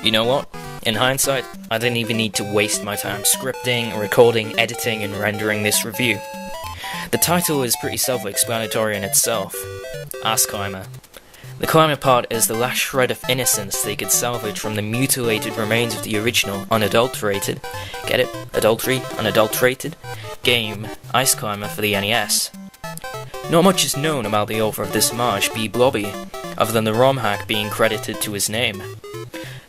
You know what? In hindsight, I didn't even need to waste my time scripting, recording, editing, and rendering this review. The title is pretty self-explanatory in itself. Ass Climber. The climber part is the last shred of innocence they could salvage from the mutilated remains of the original, unadulterated, get it? Adultery? Unadulterated? Game, Ice Climber for the NES. Not much is known about the author of this homage, B. Blobby, other than the ROM hack being credited to his name.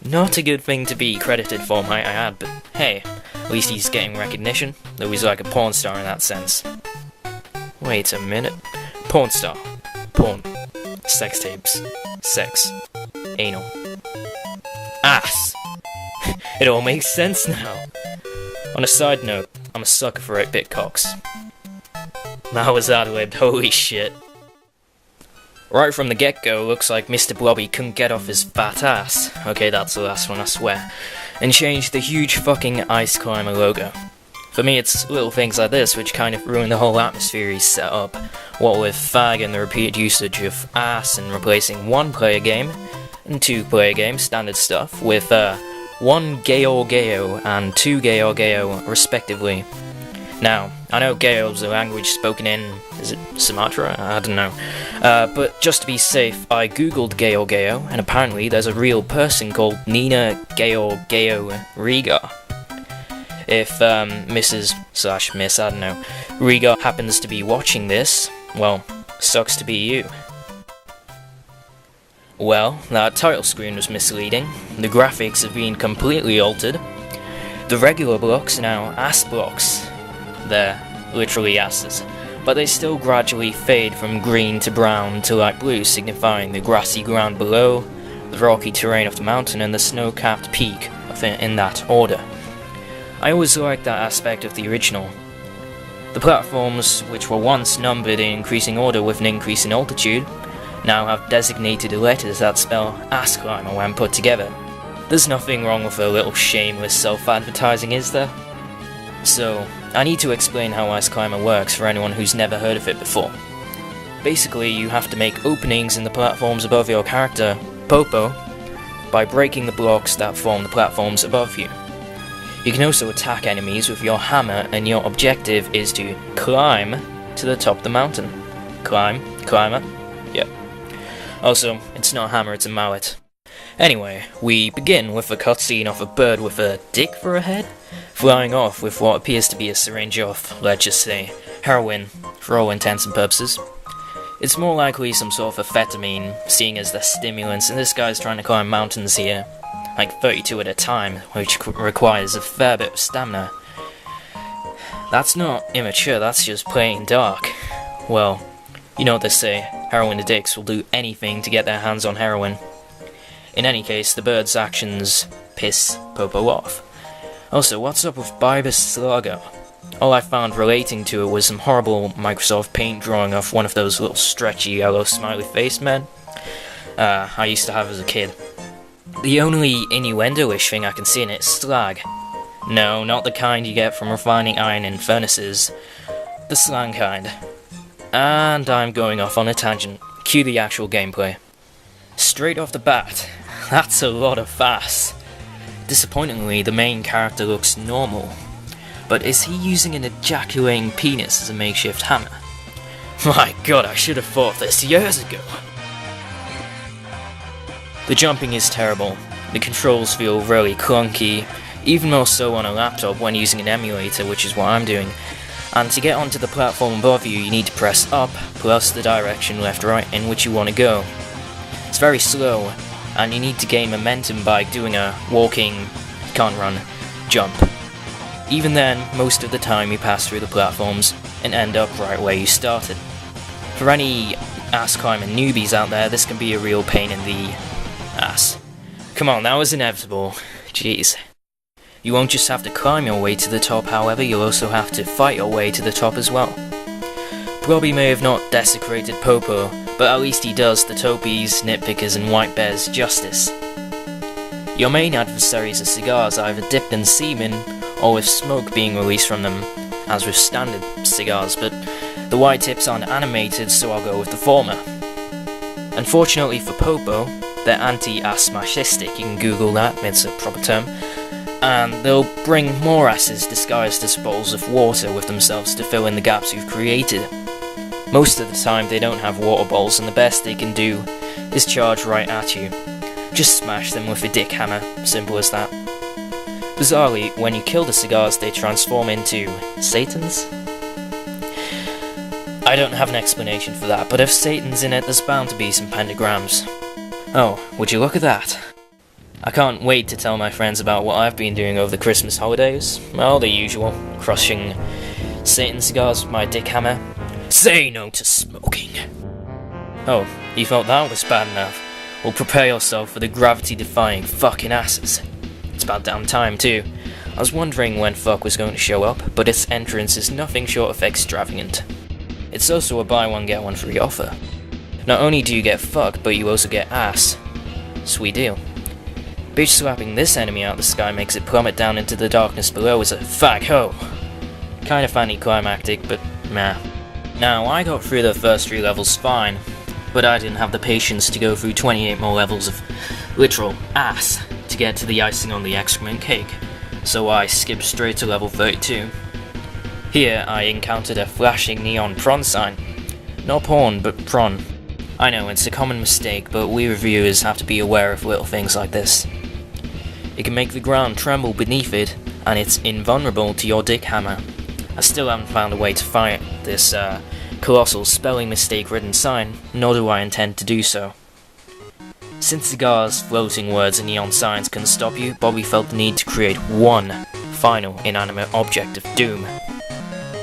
Not a good thing to be credited for, might I add, but hey, at least he's getting recognition, though he's like a porn star in that sense. Wait a minute. Porn star. Porn. Sex tapes. Sex. Anal. Ass! It all makes sense now. On a side note, I'm a sucker for 8-bit cocks. That was ad-libbed, holy shit. Right from the get-go, looks like Mr. Blobby couldn't get off his fat ass. Okay, that's the last one, I swear. And changed the huge fucking Ice Climber logo. For me, it's little things like this which kind of ruin the whole atmosphere he's set up. What with fag and the repeated usage of ass and replacing one-player game and two-player game, standard stuff, with one gayo gayo and two gayo gayo, respectively. Now, I know gayo is a language spoken in, is it Sumatra? I don't know. But just to be safe, I googled gayo gayo, and apparently there's a real person called Nina Gayo Gayo Riga. If Mrs/Miss, I don't know, Riga happens to be watching this, well, sucks to be you. Well, that title screen was misleading. The graphics have been completely altered. The regular blocks are now ass blocks. They're literally asses, but they still gradually fade from green to brown to light blue, signifying the grassy ground below, the rocky terrain of the mountain, and the snow-capped peak in that order. I always liked that aspect of the original. The platforms, which were once numbered in increasing order with an increase in altitude, now have designated letters that spell Ass Climber when put together. There's nothing wrong with a little shameless self-advertising, is there? So, I need to explain how Ice Climber works for anyone who's never heard of it before. Basically, you have to make openings in the platforms above your character, Popo, by breaking the blocks that form the platforms above you. You can also attack enemies with your hammer, and your objective is to climb to the top of the mountain. Climber? Yep. Also, it's not a hammer, it's a mallet. Anyway, we begin with a cutscene of a bird with a dick for a head, flying off with what appears to be a syringe of, let's just say, heroin, for all intents and purposes. It's more likely some sort of amphetamine, seeing as the stimulants, and this guy's trying to climb mountains here, like 32 at a time, which requires a fair bit of stamina. That's not immature, that's just plain dark. Well, you know what they say, heroin addicts will do anything to get their hands on heroin. In any case, the bird's actions piss Popo off. Also, what's up with Bibus Slaga? All I found relating to it was some horrible Microsoft Paint drawing of one of those little stretchy yellow smiley face men I used to have as a kid. The only innuendo-ish thing I can see in it is slag. No, not the kind you get from refining iron in furnaces. The slang kind. And I'm going off on a tangent. Cue the actual gameplay. Straight off the bat, that's a lot of ass. Disappointingly, the main character looks normal. But is he using an ejaculating penis as a makeshift hammer? My god, I should have thought this years ago. The jumping is terrible. The controls feel really clunky, even more so on a laptop when using an emulator, which is what I'm doing. And to get onto the platform above you need to press up, plus the direction left-right in which you want to go. It's very slow, and you need to gain momentum by doing a walking, can't run, jump. Even then, most of the time you pass through the platforms and end up right where you started. For any ass climbing newbies out there, this can be a real pain in the ass. Come on, that was inevitable. Jeez. You won't just have to climb your way to the top, however, you'll also have to fight your way to the top as well. Blobby may have not desecrated Popo, but at least he does the topies, nitpickers and white bears justice. Your main adversaries are cigars either dipped in semen or with smoke being released from them, as with standard cigars, but the white tips aren't animated, so I'll go with the former. Unfortunately for Popo, they're anti-ass-machistic, you can Google that, it's a proper term, and they'll bring more asses disguised as bowls of water with themselves to fill in the gaps you've created. Most of the time they don't have water bowls, and the best they can do is charge right at you. Just smash them with a dick hammer, simple as that. Bizarrely, when you kill the cigars they transform into Satans? I don't have an explanation for that, but if Satan's in it, there's bound to be some pentagrams. Oh, would you look at that? I can't wait to tell my friends about what I've been doing over the Christmas holidays. Well, the usual. Crushing Satan cigars with my dick hammer. Say no to smoking. Oh, you thought that was bad enough? Well, prepare yourself for the gravity-defying fucking asses. It's about damn time, too. I was wondering when fuck was going to show up, but its entrance is nothing short of extravagant. It's also a buy one get one free offer. Not only do you get fuck, but you also get ass. Sweet deal. Bitch slapping this enemy out of the sky makes it plummet down into the darkness below as a fag ho. Kinda anticlimactic, but meh. Now, I got through the first 3 levels fine, but I didn't have the patience to go through 28 more levels of literal ass to get to the icing on the excrement cake, so I skipped straight to level 32. Here, I encountered a flashing neon prawn sign. Not porn, but prawn. I know, it's a common mistake, but we reviewers have to be aware of little things like this. It can make the ground tremble beneath it, and it's invulnerable to your dick hammer. I still haven't found a way to fight this colossal spelling mistake-ridden sign, nor do I intend to do so. Since cigars, floating words, and neon signs couldn't stop you, Bobby felt the need to create one final inanimate object of doom.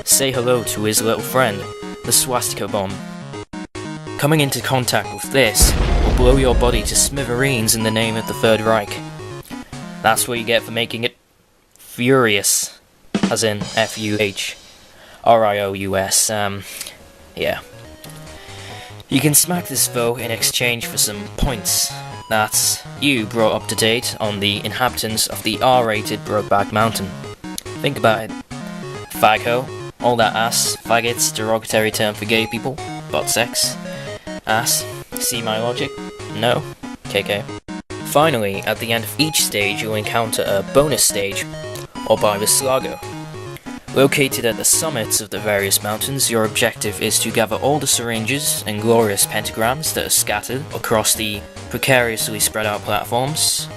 Say hello to his little friend, the swastika bomb. Coming into contact with this will blow your body to smithereens in the name of the Third Reich. That's what you get for making it furious, as in F-U-H-R-I-O-U-S, yeah. You can smack this foe in exchange for some points that you brought up to date on the inhabitants of the R-rated Brokeback Mountain. Think about it. Fag-ho, all that ass, faggots, derogatory term for gay people, butt sex, ass, see my logic? No? KK. Finally, at the end of each stage you'll encounter a bonus stage, or Slago. Located at the summits of the various mountains, your objective is to gather all the syringes and glorious pentagrams that are scattered across the precariously spread out platforms.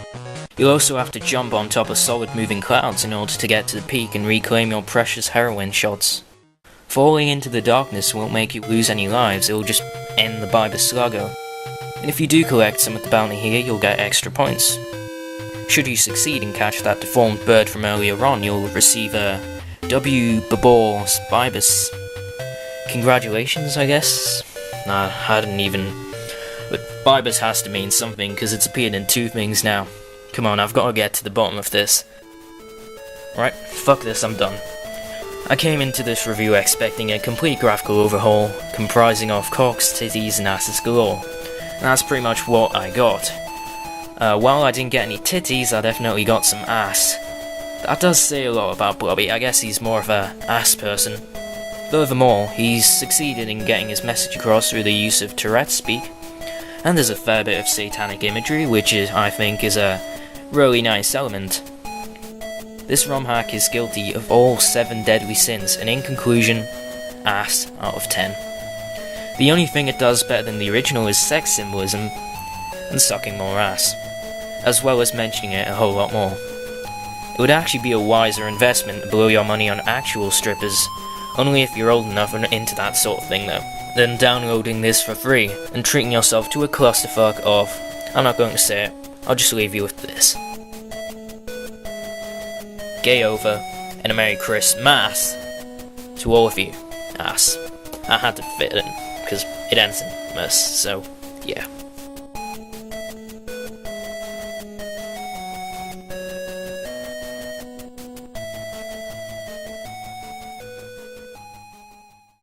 You'll also have to jump on top of solid moving clouds in order to get to the peak and reclaim your precious heroin shots. Falling into the darkness won't make you lose any lives, it will just end the Slago. And if you do collect some of the bounty here, you'll get extra points. Should you succeed and catch that deformed bird from earlier on, you'll receive a W. Babors Bibus. Congratulations, I guess? Nah, I didn't even... But Bibus has to mean something, because it's appeared in 2 things now. Come on, I've got to get to the bottom of this. Right, fuck this, I'm done. I came into this review expecting a complete graphical overhaul, comprising of cocks, titties, and asses galore. And that's pretty much what I got. While I didn't get any titties, I definitely got some ass. That does say a lot about Bobby. I guess he's more of a ass person. Furthermore, he's succeeded in getting his message across through the use of Tourette speak, and there's a fair bit of satanic imagery, which I think is a really nice element. This ROM hack is guilty of all 7 deadly sins, and in conclusion, ass out of 10. The only thing it does better than the original is sex symbolism, and sucking more ass, as well as mentioning it a whole lot more. It would actually be a wiser investment to blow your money on actual strippers, only if you're old enough and into that sort of thing though, than downloading this for free and treating yourself to a clusterfuck of, I'm not going to say it, I'll just leave you with this. Gay over, and a Merry Christmas to all of you, ass. I had to fit it in, because it ends in mess, so yeah.